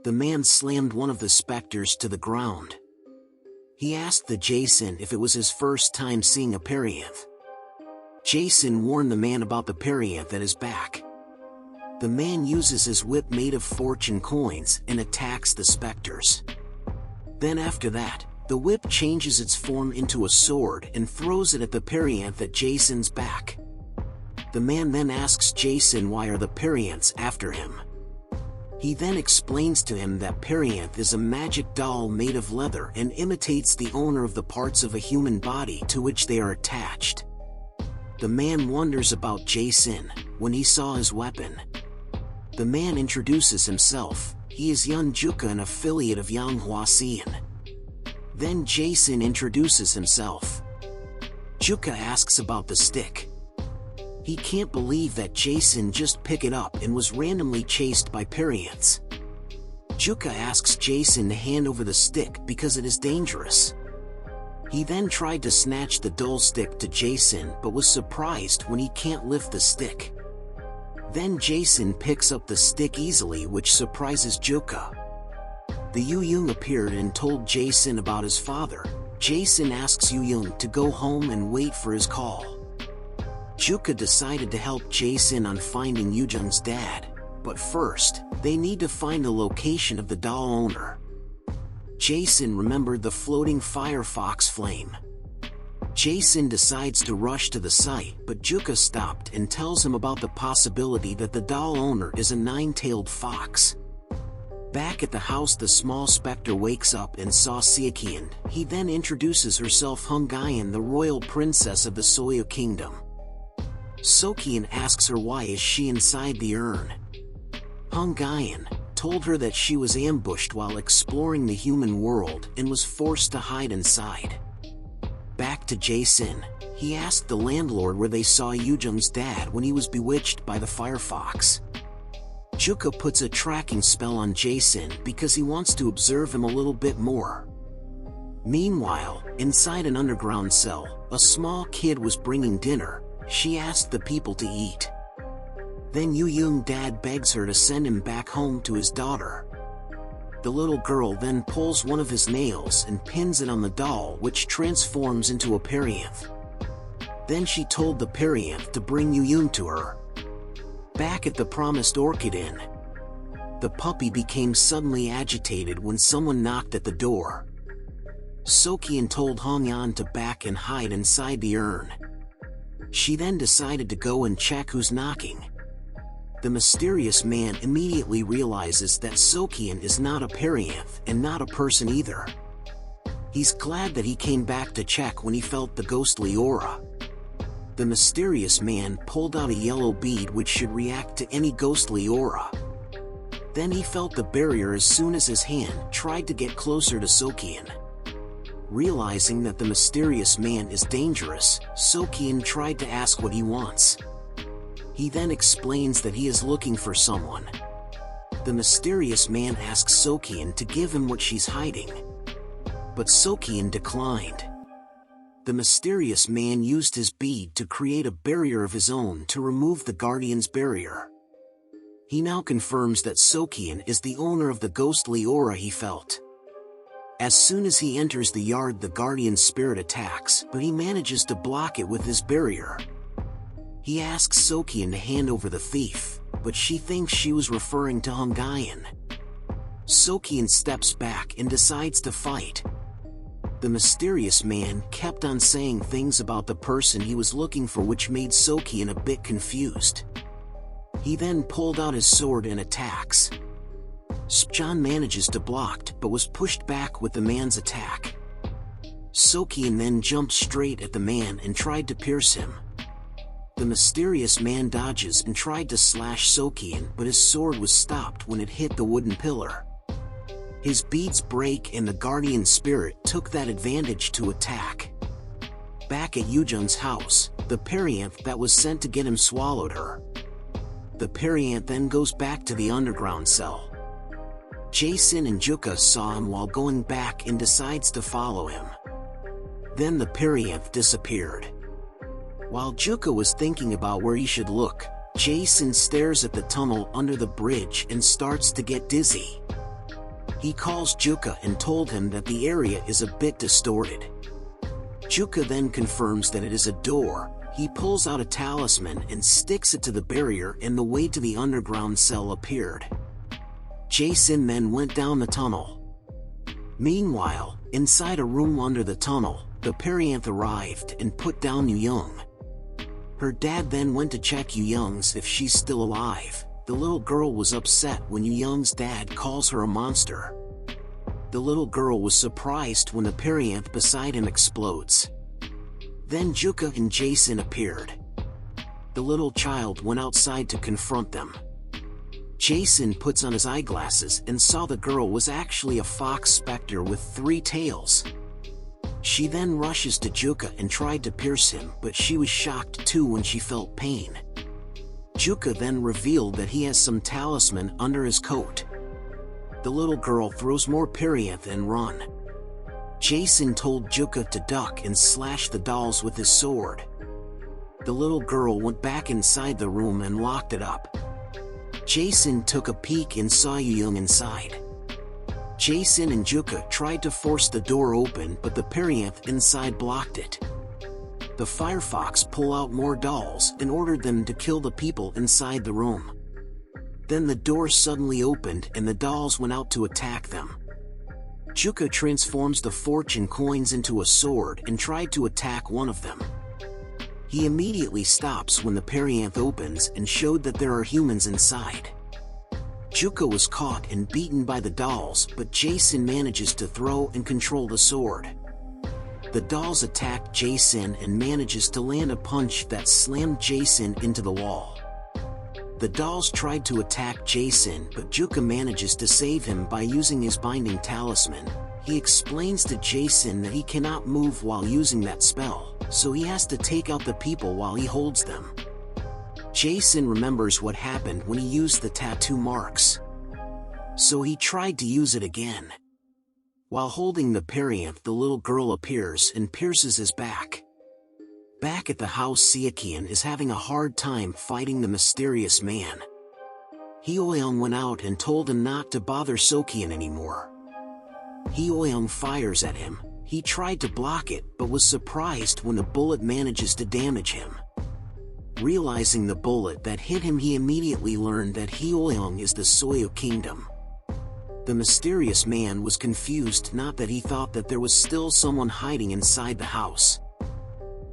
The man slammed one of the specters to the ground. He asked the Jae Sin if it was his first time seeing a perianth. Jae Sin warned the man about the perianth at his back. The man uses his whip made of fortune coins and attacks the specters. Then after that, the whip changes its form into a sword and throws it at the perianth at Jae Sin's back. The man then asks Jae Sin why are the perianths after him. He then explains to him that perianth is a magic doll made of leather and imitates the owner of the parts of a human body to which they are attached. The man wonders about Jae Sin when he saw his weapon. The man introduces himself. He is Yun Juka, an affiliate of Manhwa. Then Jae Sin introduces himself. Juka asks about the stick. He can't believe that Jae Sin just picked it up and was randomly chased by perianths. Juka asks Jae Sin to hand over the stick because it is dangerous. He then tried to snatch the dull stick to Jae Sin but was surprised when he can't lift the stick. Then Jae Sin picks up the stick easily, which surprises Juka. The Yu appeared and told Jae Sin about his father. Jae Sin asks Yu to go home and wait for his call. Juka decided to help Jae Sin on finding Yujung's dad, but first, they need to find the location of the doll owner. Jae Sin remembered the floating firefox flame. Jae Sin decides to rush to the site, but Juka stopped and tells him about the possibility that the doll owner is a nine-tailed fox. Back at the house, the small specter wakes up and saw Seokian. He then introduces herself Hungayan, the royal princess of the Soyo kingdom. Seokian asks her why is she inside the urn. Hungayan told her that she was ambushed while exploring the human world and was forced to hide inside. Back to Jae Sin. He asked the landlord where they saw Yujung's dad when he was bewitched by the firefox. Juka puts a tracking spell on Jae Sin because he wants to observe him a little bit more. Meanwhile, inside an underground cell, a small kid was bringing dinner. She asked the people to eat. Then Yu dad begs her to send him back home to his daughter. The little girl then pulls one of his nails and pins it on the doll, which transforms into a perianth. Then she told the perianth to bring Yu to her. Back at the Promised Orchid Inn, the puppy became suddenly agitated when someone knocked at the door. Seokian told Hongyan to back and hide inside the urn. She then decided to go and check who's knocking. The mysterious man immediately realizes that Seokian is not a perianth and not a person either. He's glad that he came back to check when he felt the ghostly aura. The mysterious man pulled out a yellow bead which should react to any ghostly aura. Then he felt the barrier as soon as his hand tried to get closer to Seokian. Realizing that the mysterious man is dangerous, Seokian tried to ask what he wants. He then explains that he is looking for someone. The mysterious man asks Seokian to give him what she's hiding. But Seokian declined. The mysterious man used his bead to create a barrier of his own to remove the guardian's barrier. He now confirms that Seokian is the owner of the ghostly aura he felt. As soon as he enters the yard, the guardian's spirit attacks, but he manages to block it with his barrier. He asks Seokian to hand over the thief, but she thinks she was referring to Hungayan. Seokian steps back and decides to fight. The mysterious man kept on saying things about the person he was looking for, which made Seokian a bit confused. He then pulled out his sword and attacks. Spjan manages to block but was pushed back with the man's attack. Seokian then jumped straight at the man and tried to pierce him. The mysterious man dodges and tried to slash Seokian, but his sword was stopped when it hit the wooden pillar. His beads break and the guardian spirit took that advantage to attack. Back at Yujung's house, the perianth that was sent to get him swallowed her. The perianth then goes back to the underground cell. Jae Sin and Juka saw him while going back and decides to follow him. Then the perianth disappeared. While Juka was thinking about where he should look, Jae Sin stares at the tunnel under the bridge and starts to get dizzy. He calls Juka and told him that the area is a bit distorted. Juka then confirms that it is a door. He pulls out a talisman and sticks it to the barrier, and the way to the underground cell appeared. Jae Sin then went down the tunnel. Meanwhile, inside a room under the tunnel, the Perianth arrived and put down Yu Young. Her dad then went to check Yu Young's if she's still alive. The little girl was upset when Yu Young's dad calls her a monster. The little girl was surprised when the Perianth beside him explodes. Then Juka and Jae Sin appeared. The little child went outside to confront them. Jae Sin puts on his eyeglasses and saw the girl was actually a fox specter with 3 tails. She then rushes to Juka and tried to pierce him, but she was shocked too when she felt pain. Juka then revealed that he has some talisman under his coat. The little girl throws more Perianth and run. Jae Sin told Juka to duck and slash the dolls with his sword. The little girl went back inside the room and locked it up. Jae Sin took a peek and saw Yu Young inside. Jae Sin and Juka tried to force the door open, but the Perianth inside blocked it. The Firefox pulled out more dolls and ordered them to kill the people inside the room. Then the door suddenly opened and the dolls went out to attack them. Juka transforms the fortune coins into a sword and tried to attack one of them. He immediately stops when the Perianth opens and showed that there are humans inside. Juka was caught and beaten by the dolls, but Jae Sin manages to throw and control the sword. The dolls attack Jae Sin and manages to land a punch that slammed Jae Sin into the wall. The dolls tried to attack Jae Sin, but Juka manages to save him by using his binding talisman. He explains to Jae Sin that he cannot move while using that spell, so he has to take out the people while he holds them. Jae Sin remembers what happened when he used the tattoo marks. So he tried to use it again. While holding the Perianth, the little girl appears and pierces his back. Back at the house, Seokian is having a hard time fighting the mysterious man. Hyoung went out and told him not to bother Seokian anymore. Hyoung fires at him. He tried to block it, but was surprised when a bullet manages to damage him. Realizing the bullet that hit him, he immediately learned that Hyoung is the Soyo Kingdom. The mysterious man was confused, not that he thought that there was still someone hiding inside the house.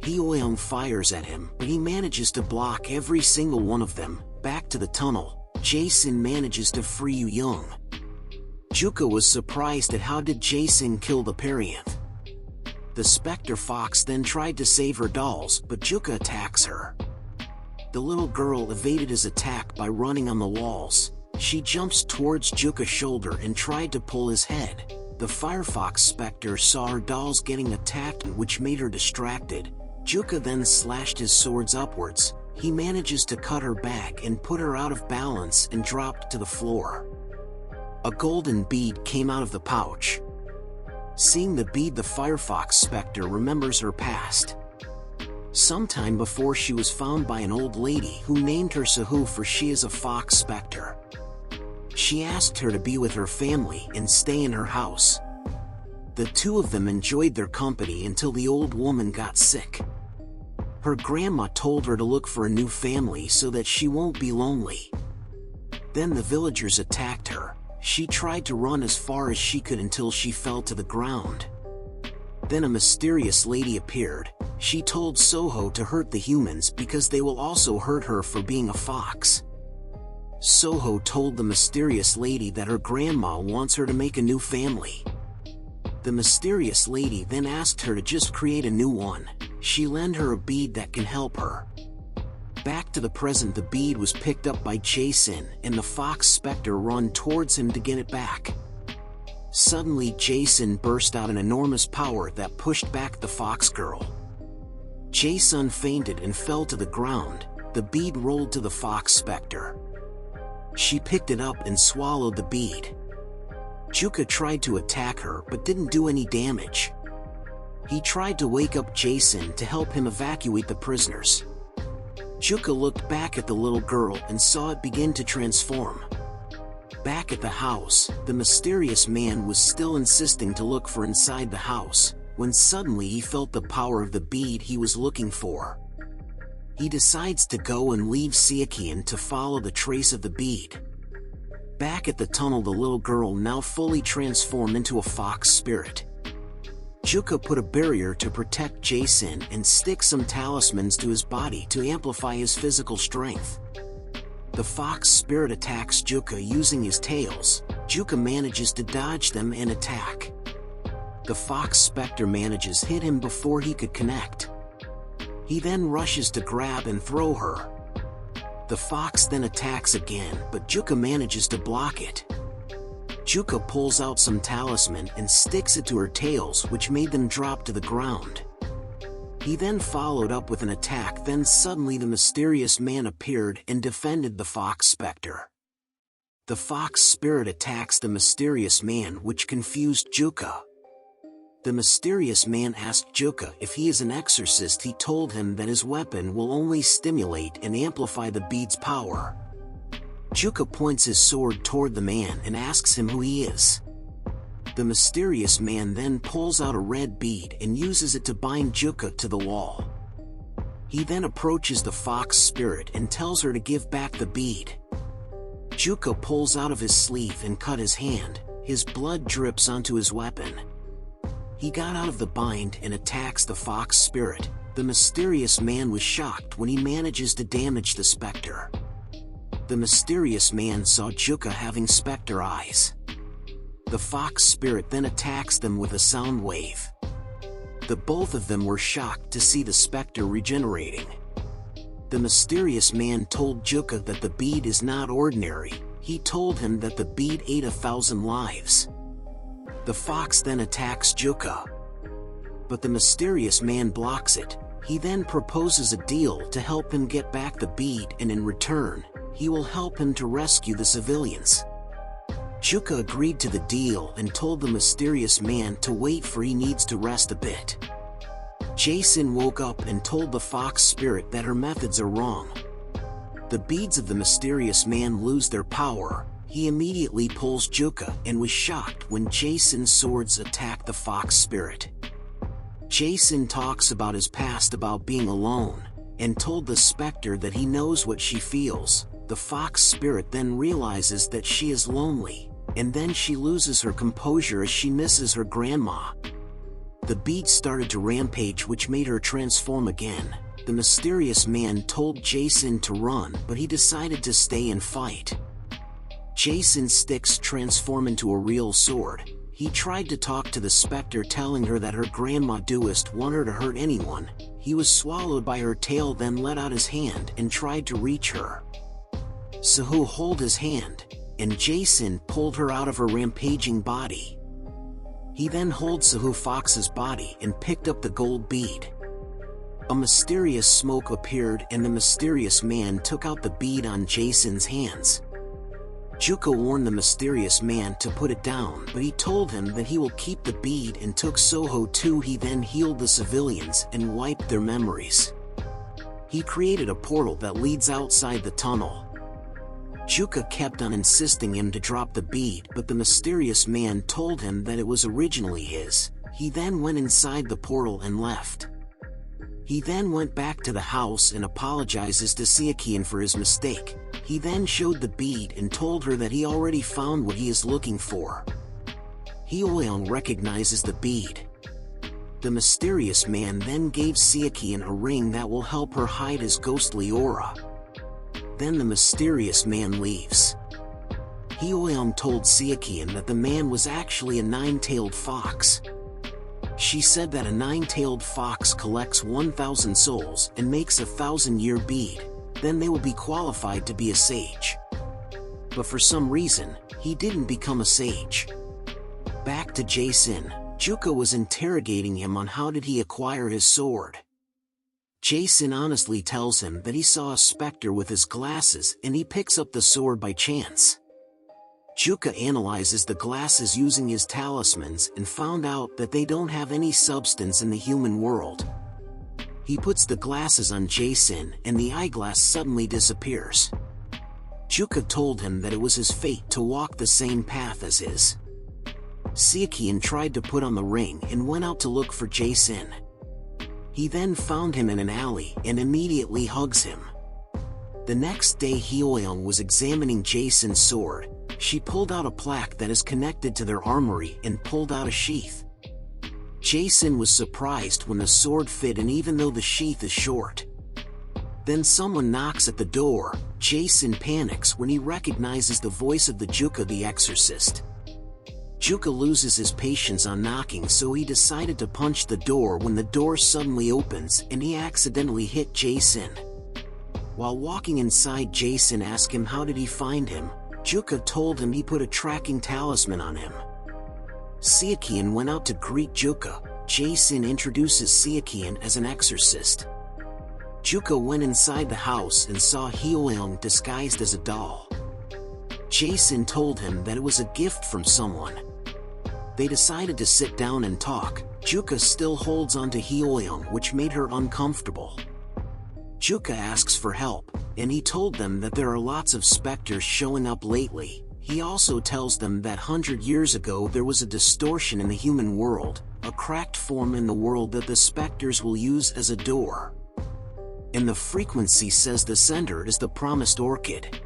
Hyoung fires at him, but he manages to block every single one of them. Back to the tunnel, Jae Sin manages to free Yu Young. Juka was surprised at how did Jae Sin kill the Perianth. The Spectre Fox then tried to save her dolls, but Juka attacks her. The little girl evaded his attack by running on the walls. She jumps towards Juka's shoulder and tried to pull his head. The Firefox Spectre saw her dolls getting attacked, which made her distracted. Juka then slashed his swords upwards. He manages to cut her back and put her out of balance and dropped to the floor. A golden bead came out of the pouch. Seeing the bead, the Firefox Spectre remembers her past. Sometime before, she was found by an old lady who named her Sahu, for she is a fox spectre. She asked her to be with her family and stay in her house. The two of them enjoyed their company until the old woman got sick. Her grandma told her to look for a new family so that she won't be lonely. Then the villagers attacked her. She tried to run as far as she could until she fell to the ground. Then a mysterious lady appeared. She told Soho to hurt the humans because they will also hurt her for being a fox. Soho told the mysterious lady that her grandma wants her to make a new family. The mysterious lady then asked her to just create a new one. She lent her a bead that can help her. Back to the present, the bead was picked up by Jae Sin, and the fox spectre run towards him to get it back. Suddenly Jae Sin burst out an enormous power that pushed back the fox girl. Jae Sin fainted and fell to the ground. The bead rolled to the fox spectre. She picked it up and swallowed the bead. Juka tried to attack her but didn't do any damage. He tried to wake up Jae Sin to help him evacuate the prisoners. Juka looked back at the little girl and saw it begin to transform. Back at the house, the mysterious man was still insisting to look for inside the house, when suddenly he felt the power of the bead he was looking for. He decides to go and leave Seokian to follow the trace of the bead. Back at the tunnel, the little girl now fully transformed into a fox spirit. Juka put a barrier to protect Jae Sin and stick some talismans to his body to amplify his physical strength. The fox spirit attacks Juka using his tails. Juka manages to dodge them and attack. The fox specter manages hit him before he could connect. He then rushes to grab and throw her. The fox then attacks again, but Juka manages to block it. Juka pulls out some talisman and sticks it to her tails, which made them drop to the ground. He then followed up with an attack, then suddenly the mysterious man appeared and defended the fox specter. The fox spirit attacks the mysterious man, which confused Juka. The mysterious man asked Juka if he is an exorcist. He told him that his weapon will only stimulate and amplify the bead's power. Juka points his sword toward the man and asks him who he is. The mysterious man then pulls out a red bead and uses it to bind Juka to the wall. He then approaches the fox spirit and tells her to give back the bead. Juka pulls out of his sleeve and cut his hand. His blood drips onto his weapon. He got out of the bind and attacks the fox spirit. The mysterious man was shocked when he manages to damage the specter. The mysterious man saw Juka having specter eyes. The fox spirit then attacks them with a sound wave. The both of them were shocked to see the specter regenerating. The mysterious man told Juka that the bead is not ordinary. He told him that the bead ate 1,000 lives. The fox then attacks Juka, but the mysterious man blocks it. He then proposes a deal to help him get back the bead, and in return, he will help him to rescue the civilians. Juka agreed to the deal and told the mysterious man to wait, for he needs to rest a bit. Jae Sin woke up and told the fox spirit that her methods are wrong. The beads of the mysterious man lose their power. He immediately pulls Juka and was shocked when Jae Sin's swords attack the fox spirit. Jae Sin talks about his past, about being alone, and told the specter that he knows what she feels. The fox spirit then realizes that she is lonely, and then she loses her composure as she misses her grandma. The bead started to rampage, which made her transform again. The mysterious man told Jae Sin to run, but he decided to stay and fight. Jae Sin's sticks transform into a real sword. He tried to talk to the specter, telling her that her grandma doesn't want her to hurt anyone. He was swallowed by her tail, then let out his hand and tried to reach her. Suho held his hand, and Jae Sin pulled her out of her rampaging body. He then held Suho Fox's body and picked up the gold bead. A mysterious smoke appeared, and the mysterious man took out the bead on Jae Sin's hands. Juka warned the mysterious man to put it down, but he told him that he will keep the bead and took Soho too. He then healed the civilians and wiped their memories. He created a portal that leads outside the tunnel. Juka kept on insisting him to drop the bead, but the mysterious man told him that it was originally his. He then went inside the portal and left. He then went back to the house and apologizes to Seokian for his mistake. He then showed the bead and told her that he already found what he is looking for. Hyoeon recognizes the bead. The mysterious man then gave Seokian a ring that will help her hide his ghostly aura. Then the mysterious man leaves. Hyoeon told Seokian that the man was actually a nine-tailed fox. She said that a nine-tailed fox collects 1,000 souls and makes a 1,000-year bead. Then they will be qualified to be a sage. But for some reason, he didn't become a sage. Back to Jae Sin, Juka was interrogating him on how did he acquire his sword. Jae Sin honestly tells him that he saw a specter with his glasses and he picks up the sword by chance. Juka analyzes the glasses using his talismans and found out that they don't have any substance in the human world. He puts the glasses on Jae Sin and the eyeglass suddenly disappears. Juka told him that it was his fate to walk the same path as his. Seokian tried to put on the ring and went out to look for Jae Sin. He then found him in an alley and immediately hugs him. The next day Hyoyeong was examining Jae Sin's sword. She pulled out a plaque that is connected to their armory and pulled out a sheath. Jae Sin was surprised when the sword fit, and even though the sheath is short. Then someone knocks at the door. Jae Sin panics when he recognizes the voice of the Juka the exorcist. Juka loses his patience on knocking, so he decided to punch the door when the door suddenly opens and he accidentally hit Jae Sin. While walking inside, Jae Sin asked him how did he find him. Juka told him he put a tracking talisman on him. Seokian went out to greet Juka. Jae Sin introduces Seokian as an exorcist. Juka went inside the house and saw Hyoyeong disguised as a doll. Jae Sin told him that it was a gift from someone. They decided to sit down and talk. Juka still holds on to Hyoyeong, which made her uncomfortable. Juka asks for help, and he told them that there are lots of specters showing up lately. He also tells them that 100 years ago there was a distortion in the human world, a cracked form in the world that the specters will use as a door. And the frequency says the sender is the promised orchid.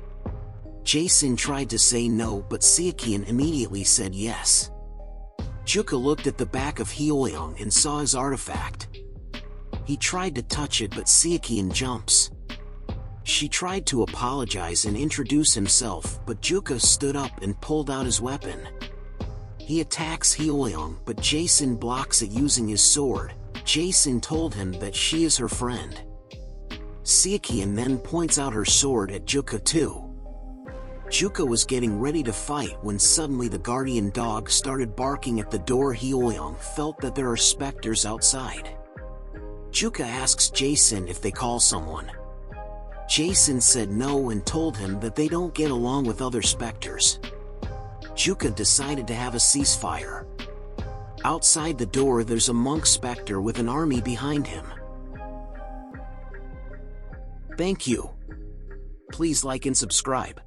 Jae Sin tried to say no, but Seokian immediately said yes. Juka looked at the back of Hyoyeong and saw his artifact. He tried to touch it, but Seokian jumps. She tried to apologize and introduce himself, but Juka stood up and pulled out his weapon. He attacks Hyoyeong, but Jae Sin blocks it using his sword. Jae Sin told him that she is her friend. Seokian then points out her sword at Juka too. Juka was getting ready to fight when suddenly the guardian dog started barking at the door. Hyoyeong felt that there are specters outside. Juka asks Jae Sin if they call someone. Jae Sin said no and told him that they don't get along with other specters. Juka decided to have a ceasefire. Outside the door there's a monk specter with an army behind him. Thank you. Please like and subscribe.